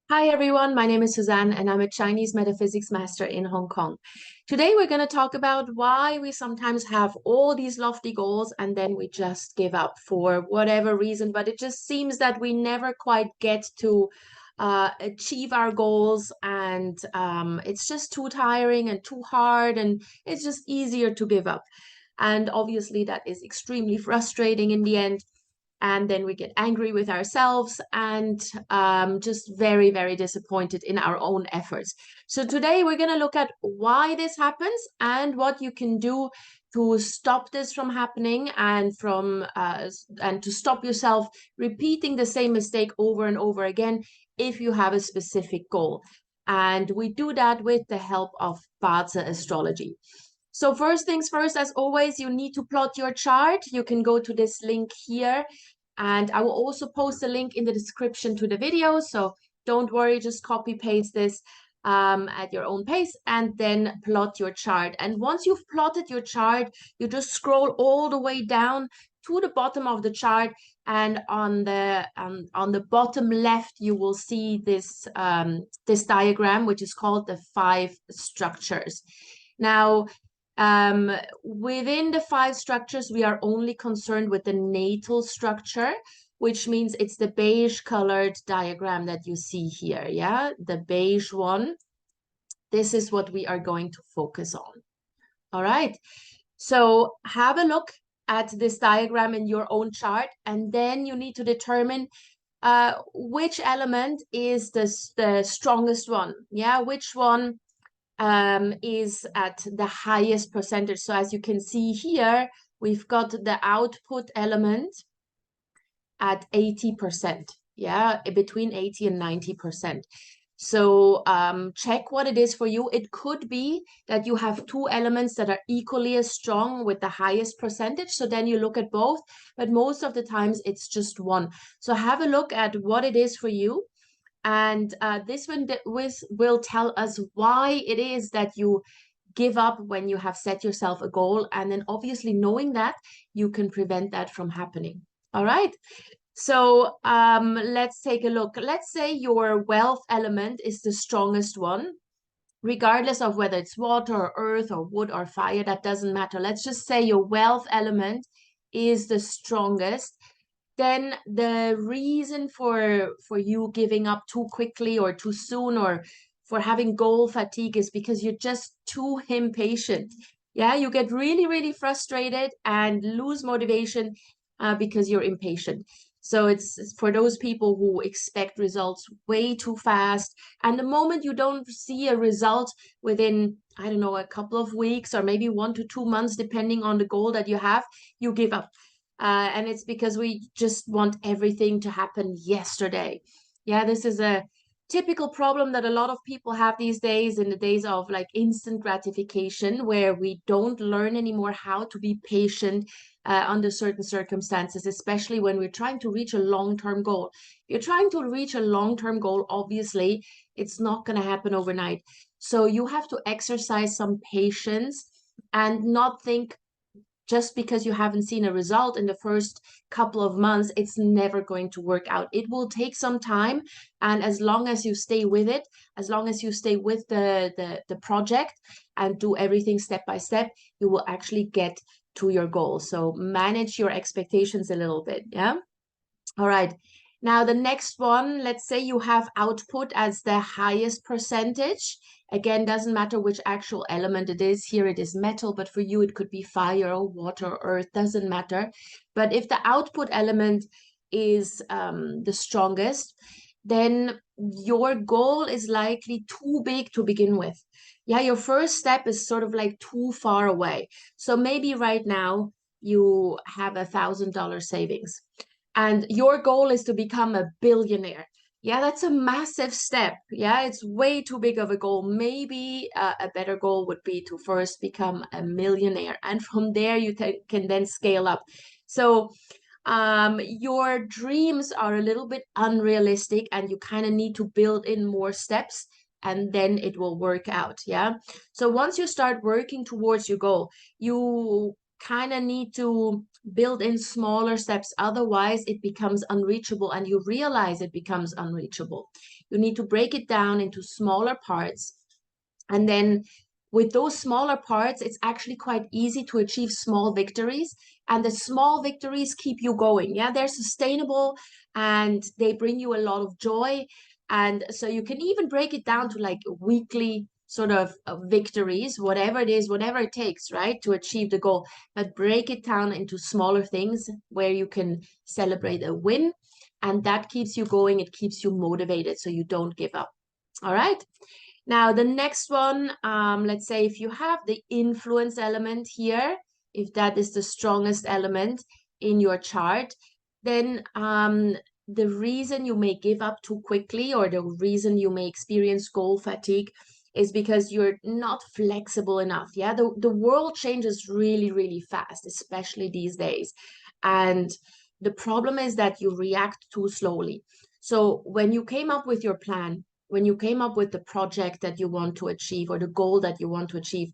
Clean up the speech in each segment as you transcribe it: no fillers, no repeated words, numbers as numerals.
Hi everyone, my name is Suzanne and I'm a Chinese metaphysics master in Hong Kong. Today we're going to talk about why we sometimes have all these lofty goals and then we just give up for whatever reason, but it just seems that we never quite get to achieve our goals and it's just too tiring and too hard and it's just easier to give up. And obviously that is extremely frustrating in the end, and then we get angry with ourselves and just very, very disappointed in our own efforts. So today we're going to look at why this happens and what you can do to stop this from happening and to stop yourself repeating the same mistake over and over again if you have a specific goal. And we do that with the help of Bazi astrology. So first things first, as always, you need to plot your chart. You can go to this link here, and I will also post a link in the description to the video. So don't worry, just copy paste this at your own pace and then plot your chart. And once you've plotted your chart, you just scroll all the way down to the bottom of the chart. And on the bottom left, you will see this diagram, which is called the five structures. Now, within the five structures, we are only concerned with the natal structure, which means it's the beige colored diagram that you see here. Yeah, the beige one. This is what we are going to focus on. All right. So have a look at this diagram in your own chart, and then you need to determine which element is the strongest one. Yeah, which one is at the highest percentage. So as you can see here, we've got the output element at 80%. Yeah, between 80 and 90%. So check what it is for you. It could be that you have two elements that are equally as strong with the highest percentage. So then you look at both, but most of the times it's just one. So have a look at what it is for you. And this one will tell us why it is that you give up when you have set yourself a goal. And then obviously knowing that, you can prevent that from happening. All right. So let's take a look. Let's say your wealth element is the strongest one, regardless of whether it's water or earth or wood or fire, that doesn't matter. Let's just say your wealth element is the strongest. Then the reason for you giving up too quickly or too soon or for having goal fatigue is because you're just too impatient. Yeah, you get really, really frustrated and lose motivation because you're impatient. So it's for those people who expect results way too fast. And the moment you don't see a result within, I don't know, a couple of weeks or maybe 1 to 2 months, depending on the goal that you have, you give up. And it's because we just want everything to happen yesterday. Yeah, this is a typical problem that a lot of people have these days, in the days of like instant gratification, where we don't learn anymore how to be patient under certain circumstances, especially when we're trying to reach a long-term goal. If you're trying to reach a long-term goal, obviously, it's not going to happen overnight. So you have to exercise some patience and not think just because you haven't seen a result in the first couple of months, it's never going to work out. It will take some time. And as long as you stay with it, as long as you stay with the project and do everything step by step, you will actually get to your goal. So manage your expectations a little bit. Yeah. All right. Now, the next one, let's say you have output as the highest percentage. Again, doesn't matter which actual element it is. Here it is metal, but for you it could be fire or water or earth, doesn't matter. But if the output element is the strongest, then your goal is likely too big to begin with. Yeah, your first step is sort of like too far away. So maybe right now you have $1,000 savings and your goal is to become a billionaire. Yeah, that's a massive step. Yeah, it's way too big of a goal. Maybe a better goal would be to first become a millionaire, and from there you can then scale up. So your dreams are a little bit unrealistic, and you kind of need to build in more steps, and then it will work out. Yeah. So once you start working towards your goal, you kind of need to build in smaller steps. Otherwise, it becomes unreachable and you realize it becomes unreachable. You need to break it down into smaller parts. And then with those smaller parts, it's actually quite easy to achieve small victories. And the small victories keep you going. Yeah, they're sustainable and they bring you a lot of joy. And so you can even break it down to like weekly sort of victories, whatever it is, whatever it takes, right, to achieve the goal. But break it down into smaller things where you can celebrate a win. And that keeps you going. It keeps you motivated so you don't give up. All right. Now, the next one, let's say if you have the influence element here, if that is the strongest element in your chart, then the reason you may give up too quickly or the reason you may experience goal fatigue is because you're not flexible enough. Yeah, the world changes really, really fast, especially these days. And the problem is that you react too slowly. So when you came up with your plan, when you came up with the project that you want to achieve or the goal that you want to achieve,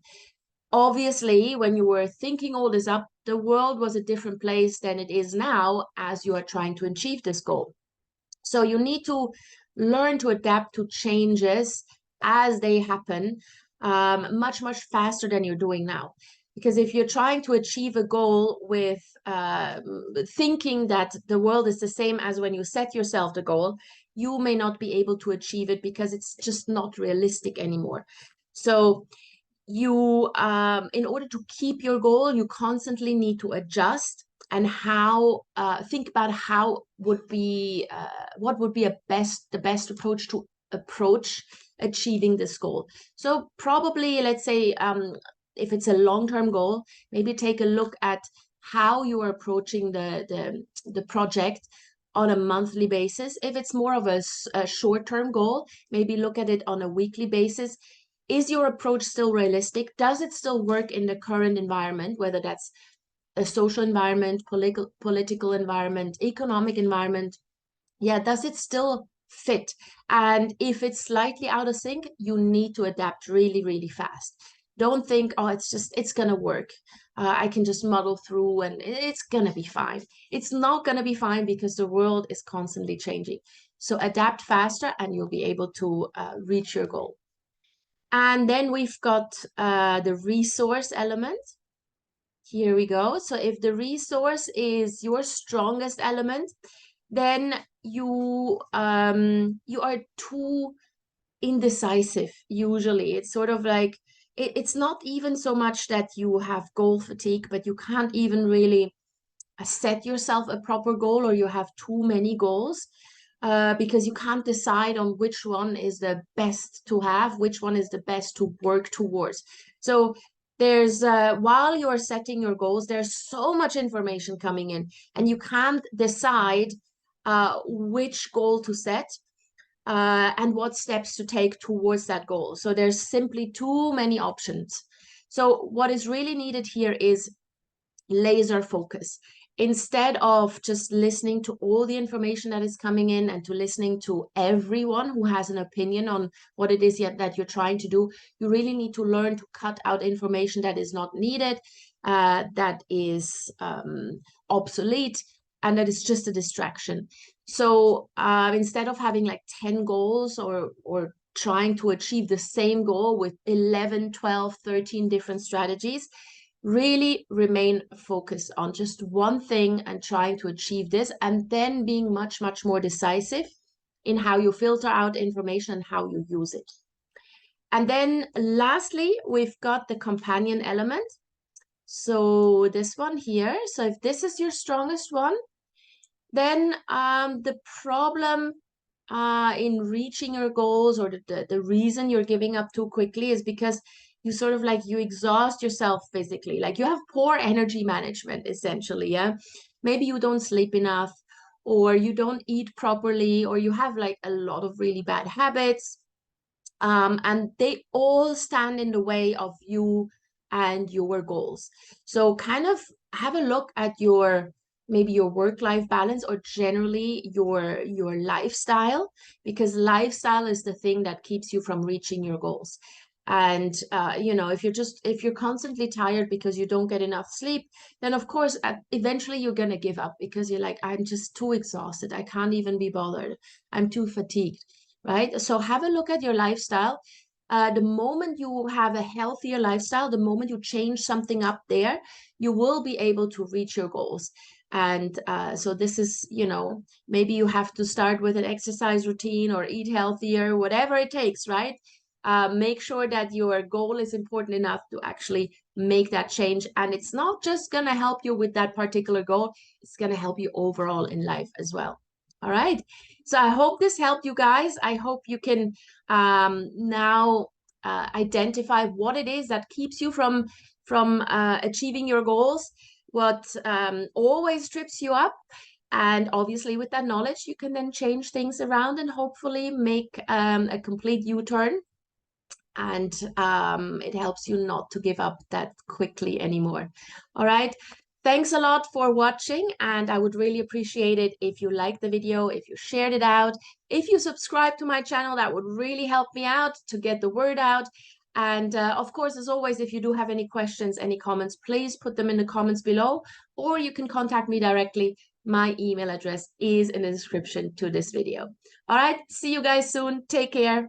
obviously, when you were thinking all this up, the world was a different place than it is now as you are trying to achieve this goal. So you need to learn to adapt to changes as they happen, much, much faster than you're doing now. Because if you're trying to achieve a goal with thinking that the world is the same as when you set yourself the goal, you may not be able to achieve it because it's just not realistic anymore. So you, in order to keep your goal, you constantly need to adjust and how think about how would be what would be the best approach to approach achieving this goal. So probably let's say if it's a long-term goal, maybe take a look at how you are approaching the project on a monthly basis. If it's more of a short-term goal, maybe look at it on a weekly basis. Is your approach still realistic? Does it still work in the current environment, whether that's a social environment, political environment, economic environment? Yeah, does it still fit? And if it's slightly out of sync, you need to adapt really, really fast. Don't think, oh, it's gonna work. I can just muddle through and it's gonna be fine. It's not gonna be fine because the world is constantly changing. So adapt faster and you'll be able to reach your goal. And then we've got the resource element. Here we go. So if the resource is your strongest element, then you are too indecisive usually. It's sort of like it's not even so much that you have goal fatigue, but you can't even really set yourself a proper goal or you have too many goals because you can't decide on which one is the best to have, which one is the best to work towards. So there's while you're setting your goals, there's so much information coming in and you can't decide which goal to set and what steps to take towards that goal. So there's simply too many options. So what is really needed here is laser focus. Instead of just listening to all the information that is coming in and to listening to everyone who has an opinion on what it is yet that you're trying to do, you really need to learn to cut out information that is not needed, that is obsolete, and that is just a distraction. So instead of having like 10 goals or trying to achieve the same goal with 11, 12, 13 different strategies, really remain focused on just one thing and trying to achieve this, and then being much, much more decisive in how you filter out information and how you use it. And then lastly, we've got the companion element. So this one here. So if this is your strongest one, then the problem in reaching your goals or the reason you're giving up too quickly is because you sort of like you exhaust yourself physically. Like you have poor energy management essentially, yeah? Maybe you don't sleep enough or you don't eat properly or you have like a lot of really bad habits. And they all stand in the way of you and your goals. So kind of have a look at your maybe your work-life balance or generally your lifestyle, because lifestyle is the thing that keeps you from reaching your goals. And you know, if you're constantly tired because you don't get enough sleep, then of course eventually you're gonna give up because you're like, I'm just too exhausted, I can't even be bothered, I'm too fatigued, right? So have a look at your lifestyle. The moment you have a healthier lifestyle, the moment you change something up there, you will be able to reach your goals. And so this is, you know, maybe you have to start with an exercise routine or eat healthier, whatever it takes, right? Make sure that your goal is important enough to actually make that change. And it's not just going to help you with that particular goal, it's going to help you overall in life as well. All right. So I hope this helped you guys. I hope you can now identify what it is that keeps you from achieving your goals, what always trips you up. And obviously, with that knowledge, you can then change things around and hopefully make a complete U-turn, and it helps you not to give up that quickly anymore. All right. Thanks a lot for watching, and I would really appreciate it if you liked the video, if you shared it out, if you subscribe to my channel. That would really help me out to get the word out. And of course, as always, if you do have any questions, any comments, please put them in the comments below, or you can contact me directly. My email address is in the description to this video. All right, see you guys soon. Take care.